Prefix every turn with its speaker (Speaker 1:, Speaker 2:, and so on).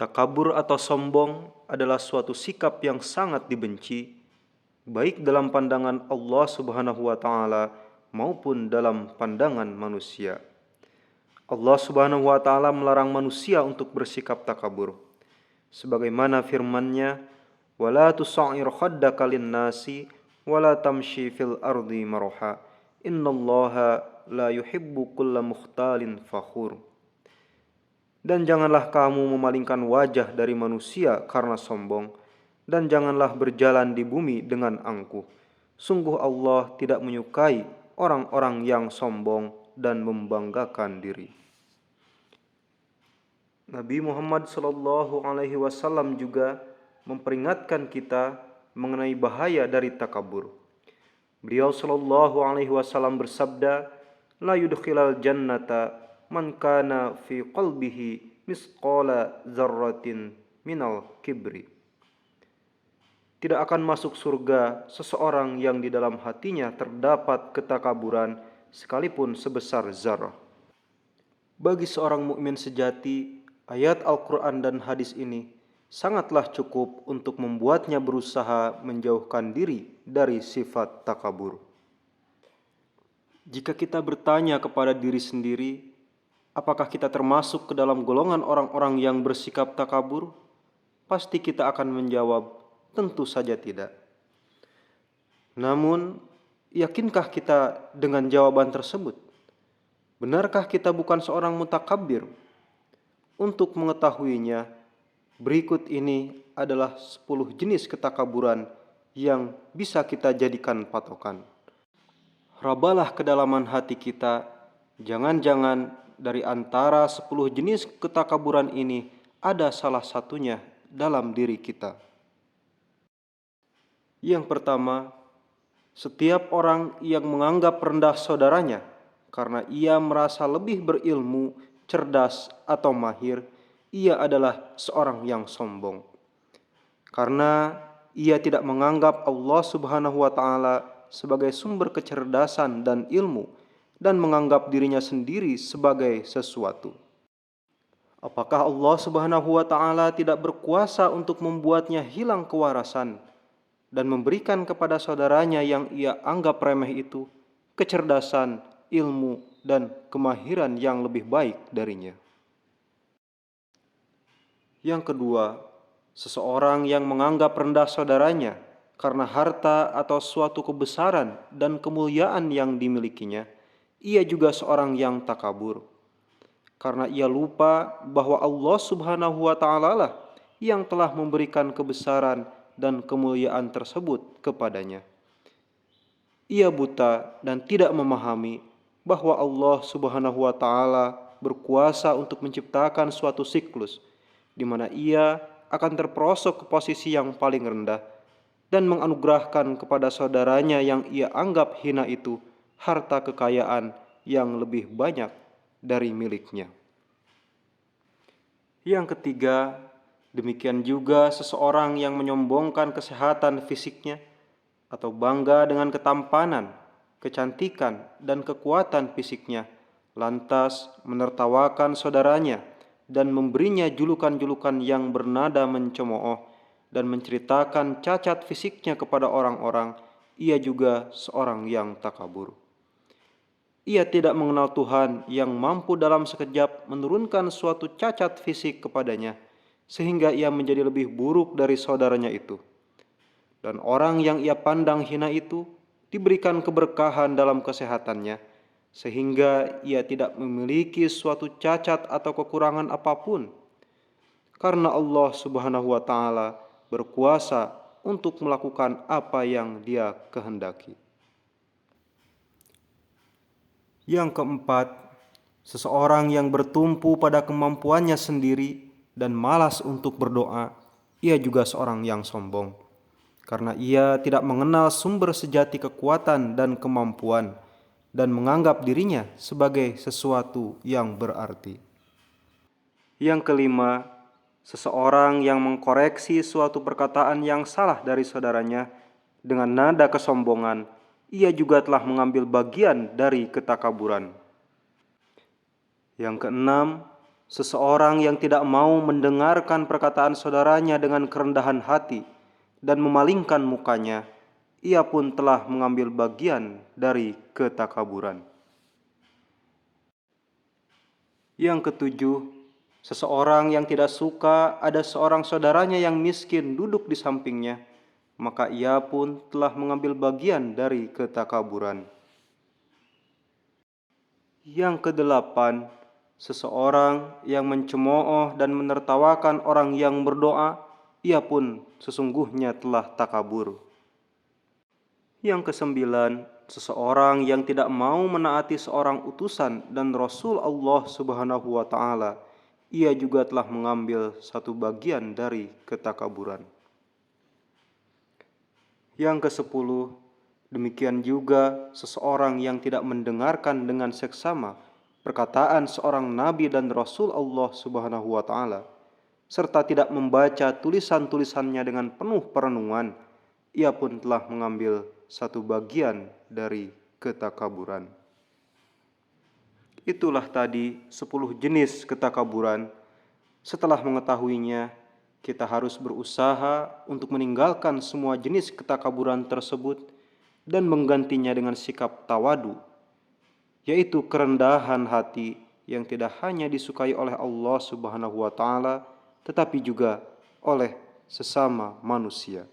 Speaker 1: Takabur atau sombong adalah suatu sikap yang sangat dibenci, baik dalam pandangan Allah Subhanahu wa taala maupun dalam pandangan manusia. Allah Subhanahu wa taala melarang manusia untuk bersikap takabur. Sebagaimana firman-Nya, "Wala tusa'ir khaddaka lin-nasi wala tamshi fil ardi maraha. Innallaha la yuhibbu kulla mukhtalin fakhur." Dan janganlah kamu memalingkan wajah dari manusia karena sombong, dan janganlah berjalan di bumi dengan angkuh. Sungguh Allah tidak menyukai orang-orang yang sombong dan membanggakan diri. Nabi Muhammad SAW juga memperingatkan kita mengenai bahaya dari takabur. Beliau SAW bersabda, "La yudkhilal jannata man kana fi qalbihi misqala dzarratin minal kibri." Tidak akan masuk surga seseorang yang di dalam hatinya terdapat ketakaburan sekalipun sebesar zarah. Bagi seorang mukmin sejati, ayat Al-Quran dan hadis ini sangatlah cukup untuk membuatnya berusaha menjauhkan diri dari sifat takabur. Jika kita bertanya kepada diri sendiri, apakah kita termasuk ke dalam golongan orang-orang yang bersikap takabur? Pasti kita akan menjawab, tentu saja tidak. Namun, yakinkah kita dengan jawaban tersebut? Benarkah kita bukan seorang mutakabbir? Untuk mengetahuinya, berikut ini adalah 10 jenis ketakaburan yang bisa kita jadikan patokan. Rabalah kedalaman hati kita, jangan-jangan dari antara 10 jenis ketakaburan ini ada salah satunya dalam diri kita. Yang pertama, setiap orang yang menganggap rendah saudaranya karena ia merasa lebih berilmu, cerdas, atau mahir, ia adalah seorang yang sombong. Karena ia tidak menganggap Allah Subhanahu wa taala sebagai sumber kecerdasan dan ilmu, dan menganggap dirinya sendiri sebagai sesuatu. Apakah Allah Subhanahu wa taala tidak berkuasa untuk membuatnya hilang kewarasan dan memberikan kepada saudaranya yang ia anggap remeh itu kecerdasan, ilmu, dan kemahiran yang lebih baik darinya? Yang kedua, seseorang yang menganggap rendah saudaranya karena harta atau suatu kebesaran dan kemuliaan yang dimilikinya, ia juga seorang yang takabur. Karena ia lupa bahwa Allah Subhanahu wa taala lah yang telah memberikan kebesaran dan kemuliaan tersebut kepadanya. Ia buta dan tidak memahami bahwa Allah Subhanahu wa taala berkuasa untuk menciptakan suatu siklus di mana ia akan terperosok ke posisi yang paling rendah dan menganugerahkan kepada saudaranya yang ia anggap hina itu harta kekayaan yang lebih banyak dari miliknya. Yang ketiga, demikian juga seseorang yang menyombongkan kesehatan fisiknya atau bangga dengan ketampanan, kecantikan, dan kekuatan fisiknya, lantas menertawakan saudaranya dan memberinya julukan-julukan yang bernada mencemooh dan menceritakan cacat fisiknya kepada orang-orang, ia juga seorang yang takabur. Ia tidak mengenal Tuhan yang mampu dalam sekejap menurunkan suatu cacat fisik kepadanya, sehingga ia menjadi lebih buruk dari saudaranya itu. Dan orang yang ia pandang hina itu diberikan keberkahan dalam kesehatannya, sehingga ia tidak memiliki suatu cacat atau kekurangan apapun. Karena Allah Subhanahu wa taala berkuasa untuk melakukan apa yang Dia kehendaki. Yang keempat, seseorang yang bertumpu pada kemampuannya sendiri dan malas untuk berdoa, ia juga seorang yang sombong. Karena ia tidak mengenal sumber sejati kekuatan dan kemampuan dan menganggap dirinya sebagai sesuatu yang berarti. Yang kelima, seseorang yang mengkoreksi suatu perkataan yang salah dari saudaranya dengan nada kesombongan, ia juga telah mengambil bagian dari ketakaburan. Yang keenam, Seseorang yang tidak mau mendengarkan perkataan saudaranya dengan kerendahan hati dan memalingkan mukanya, ia pun telah mengambil bagian dari ketakaburan. Yang ketujuh, seseorang yang tidak suka ada seorang saudaranya yang miskin duduk di sampingnya, maka ia pun telah mengambil bagian dari ketakaburan. Yang kedelapan, seseorang yang mencemooh dan menertawakan orang yang berdoa, ia pun sesungguhnya telah takabur. Yang kesembilan, seseorang yang tidak mau menaati seorang utusan dan Rasul Allah Subhanahu wa taala, ia juga telah mengambil satu bagian dari ketakaburan. Yang kesepuluh, demikian juga seseorang yang tidak mendengarkan dengan seksama perkataan seorang nabi dan Rasul Allah Subhanahu wa taala, serta tidak membaca tulisan-tulisannya dengan penuh perenungan, ia pun telah mengambil satu bagian dari ketakaburan. Itulah tadi 10 jenis ketakaburan. Setelah mengetahuinya, kita harus berusaha untuk meninggalkan semua jenis ketakaburan tersebut dan menggantinya dengan sikap tawadu, yaitu kerendahan hati yang tidak hanya disukai oleh Allah Subhanahu wa taala, tetapi juga oleh sesama manusia.